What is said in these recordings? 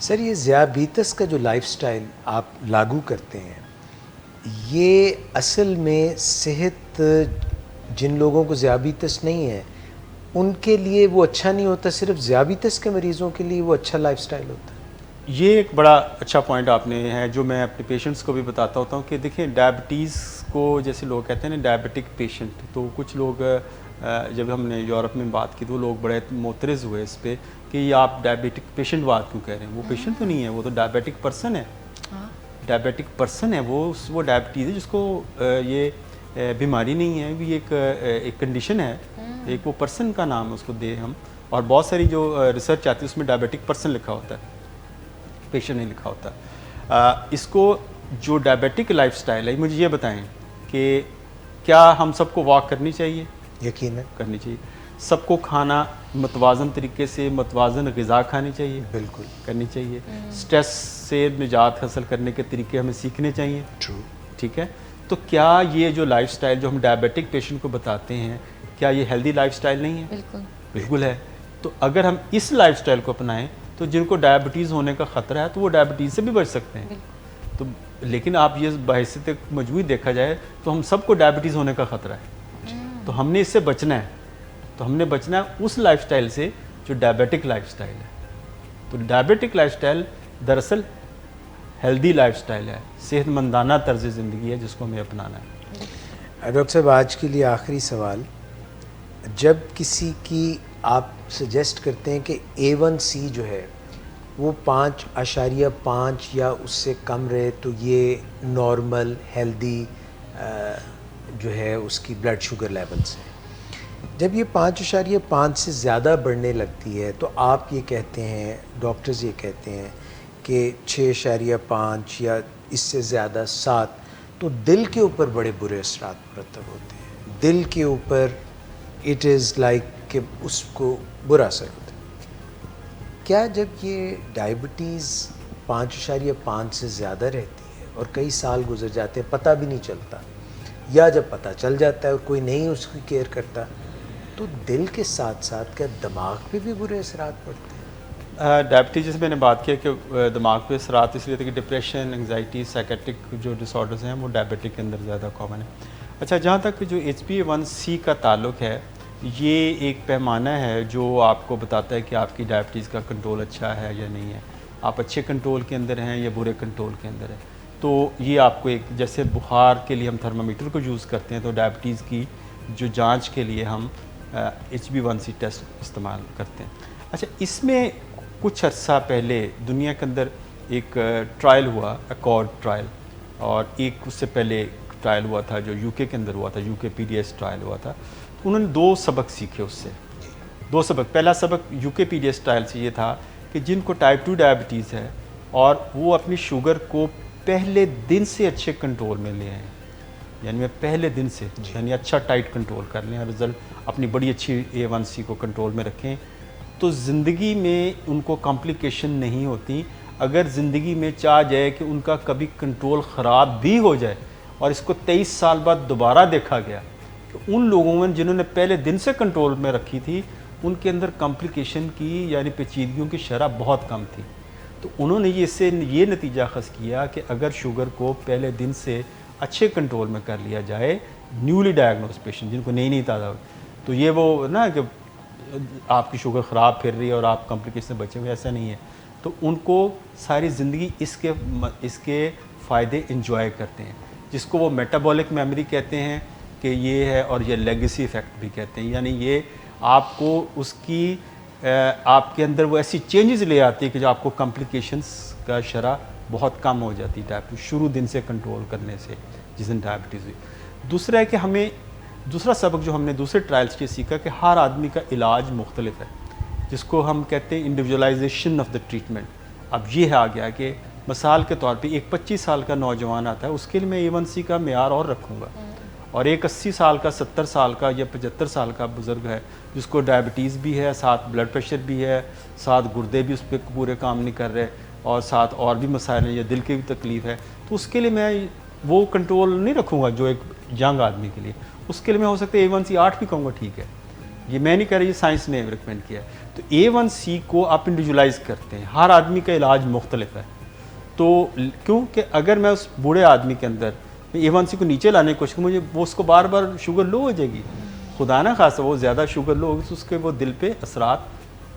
Sir, ये ज़ियाबीतस का जो लाइफ़स्टाइल आप लागू करते हैं, ये असल में सेहत जिन लोगों को ज़ियाबीतस नहीं है, उनके लिए वो अच्छा नहीं होता, सिर्फ़ ज़ियाबीतस के मरीज़ों के लिए वो अच्छा लाइफ़स्टाइल होता है? ये एक बड़ा अच्छा पॉइंट आपने है जो मैं अपने पेशेंट्स को भी बताता होता हूँ कि देखिए डायबिटीज़ को जैसे लोग कहते हैं ना डायबिटिक पेशेंट, तो कुछ लोग जब हमने यूरोप में बात की तो लोग बड़े मोतरज़ हुए इस पे कि ये आप डायबिटिक पेशेंट बात क्यों कह रहे हैं। वो पेशेंट तो नहीं है, वो तो डायबिटिक पर्सन है। डायबिटिक पर्सन है वो डायबिटीज़ है जिसको ये बीमारी नहीं है, भी एक कंडीशन है, एक वो पर्सन का नाम उसको दे हम। और बहुत सारी जो रिसर्च आती है उसमें डायबिटिक पर्सन लिखा होता है, पेशेंट नहीं लिखा होता। इसको जो डायबिटिक लाइफस्टाइल है, मुझे ये बताएं कि क्या हम सबको वॉक करनी चाहिए? यकीनन करनी चाहिए। सबको खाना मतवाज़न तरीके से मतवाज़न ग़िज़ा खानी चाहिए? बिल्कुल करनी चाहिए। स्ट्रेस से निजात हासिल करने के तरीके हमें सीखने चाहिए। ट्रू। ठीक है, तो क्या ये जो लाइफस्टाइल जो हम डायबिटिक पेशेंट को बताते हैं, क्या ये हेल्दी लाइफस्टाइल नहीं है? बिल्कुल बिल्कुल है। तो अगर हम इस लाइफस्टाइल को अपनाएं तो जिनको डायबिटीज़ होने का ख़तरा है तो वो डायबिटीज़ से भी बच सकते हैं। तो लेकिन आप ये बहैसियत मजबूरी देखा जाए तो हम सबको डायबिटीज़ होने का ख़तरा है, तो हमने इससे बचना है। तो हमने बचना है उस लाइफस्टाइल से जो डायबिटिक लाइफस्टाइल है। तो डायबिटिक लाइफस्टाइल दरअसल हेल्दी लाइफस्टाइल है, सेहतमंदाना तर्ज ज़िंदगी है जिसको हमें अपनाना है। डॉक्टर साहब, आज के लिए आखिरी सवाल, जब किसी की आप सजेस्ट करते हैं कि A1C जो है वो 5.5 या उससे कम रहे तो ये नॉर्मल हेल्दी जो है उसकी ब्लड शुगर लेवल्स हैं, जब ये 5.5 से ज़्यादा बढ़ने लगती है तो आप ये कहते हैं, डॉक्टर्स ये कहते हैं कि 6.5 या इससे ज़्यादा 7, तो दिल के ऊपर बड़े बुरे असरात मुरतब होते हैं। दिल के ऊपर इट इज़ लाइक कि उसको बुरा असर होता है। क्या जब ये डायबिटीज़ 5.5 से ज़्यादा रहती है और कई साल गुजर जाते हैं, पता भी नहीं चलता, या जब पता चल जाता है और कोई नहीं उसकी केयर करता, तो दिल के साथ साथ क्या दिमाग पे भी बुरे असरात पड़ते हैं? डायबिटीज़ जैसे मैंने बात किया कि दिमाग पे असरात इसलिए थे कि डिप्रेशन, एंग्जाइटी, साइकेट्रिक जो डिसऑर्डर्स हैं वो डायबिटिक के अंदर ज़्यादा कॉमन है। अच्छा, जहाँ तक जो HbA1c का ताल्लुक है, ये एक पैमाना है जो आपको बताता है कि आपकी डायबिटीज़ का कंट्रोल अच्छा है या नहीं है, आप अच्छे कंट्रोल के अंदर हैं या बुरे कंट्रोल के अंदर है। तो ये आपको एक, जैसे बुखार के लिए हम थर्मामीटर को यूज़ करते हैं, तो डायबिटीज़ की जो जांच के लिए हम HbA1c टेस्ट इस्तेमाल करते हैं। अच्छा, इसमें कुछ अर्सा पहले दुनिया के अंदर एक ट्रायल हुआ, अकॉर्ड ट्रायल, और एक उससे पहले ट्रायल हुआ था जो यूके के अंदर हुआ था, यूके PDS ट्रायल हुआ था। उन्होंने 2 सबक सीखे उससे। 2 सबक, पहला सबक यूके PDS ट्रायल से ये था कि जिनको टाइप 2 डायबिटीज़ है और वो अपनी शुगर को पहले दिन से अच्छे कंट्रोल में ले आए, यानी मैं पहले दिन से यानी अच्छा टाइट कंट्रोल कर लें, रिज़ल्ट अपनी बड़ी अच्छी A1C को कंट्रोल में रखें, तो ज़िंदगी में उनको कॉम्प्लिकेशन नहीं होती। अगर ज़िंदगी में चाह जाए कि उनका कभी कंट्रोल ख़राब भी हो जाए, और इसको 23 साल बाद दोबारा देखा गया कि उन लोगों में जिन्होंने पहले दिन से कंट्रोल में रखी थी, उनके अंदर कॉम्प्लिकेशन की यानी पेचीदगियों की शरह बहुत कम थी। तो उन्होंने इससे ये नतीजा ख़ास किया कि अगर शुगर को पहले दिन से अच्छे कंट्रोल में कर लिया जाए, न्यूली डायग्नोज पेशेंट जिनको नहीं ताज़ा, तो ये वो ना कि आपकी शुगर ख़राब फिर रही है और आप कॉम्प्लिकेशन से बचे हुए, ऐसा नहीं है। तो उनको सारी ज़िंदगी इसके फ़ायदे इंजॉय करते हैं, जिसको वो मेटाबॉलिक मेमोरी कहते हैं कि ये है, और ये लेगेसी इफ़ेक्ट भी कहते हैं। यानी ये आपको उसकी आपके अंदर वो ऐसी चेंजेस ले आती है कि जो आपको कॉम्प्लिकेशंस का शरह बहुत कम हो जाती है डायबिटीज़ शुरू दिन से कंट्रोल करने से, जिस दिन डायबिटीज़ हुई। दूसरा है कि हमें दूसरा सबक जो हमने दूसरे ट्रायल्स से सीखा कि हर आदमी का इलाज मुख्तलिफ है, जिसको हम कहते हैं इंडिविजुअलाइजेशन ऑफ द ट्रीटमेंट। अब ये आ गया कि मिसाल के तौर पे एक 25 साल का नौजवान आता है, उसके लिए मैं A1C का मेयार और रखूँगा, और एक 80 साल का, 70 साल का या 75 साल का बुज़ुर्ग है जिसको डायबिटीज़ भी है, साथ ब्लड प्रेशर भी है, साथ गुर्दे भी उस पर पूरे काम नहीं कर रहे, और साथ और भी मसाइल हैं या दिल की भी तकलीफ़ है, तो उसके लिए मैं वो कंट्रोल नहीं रखूँगा जो एक यंग आदमी के लिए। उसके लिए मैं हो सकता है A1C 8 भी कहूँगा, ठीक है। ये मैं नहीं कह रहा, ये साइंस ने रिकमेंड किया है। तो A1C को आप इंडिविजुअलाइज करते हैं, हर आदमी का इलाज मुख्तलिफ है। तो क्योंकि अगर मैं उस बूढ़े आदमी के अंदर A1C को नीचे लाने की कोशिश करूँ, मुझे वो उसको बार बार शुगर लो हो जाएगी, खुदा ना खासा वो ज़्यादा शुगर लो होगी तो उसके वो दिल पे असरात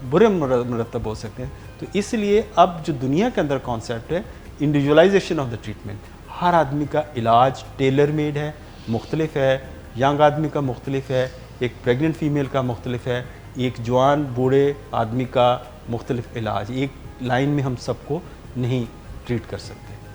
बुरे मरतब हो सकते हैं। तो इसलिए अब जो दुनिया के अंदर कॉन्सेप्ट है इंडिविजुअलाइजेशन ऑफ द ट्रीटमेंट, हर आदमी का इलाज टेलर मेड है, मुख्तलिफ है, यंग आदमी का मुख्तलिफ है, एक प्रेग्नेंट फ़ीमेल का मुख्तलिफ है, एक जवान बूढ़े आदमी का मुख्तलिफ इलाज, एक लाइन में हम सबको नहीं ट्रीट कर सकते।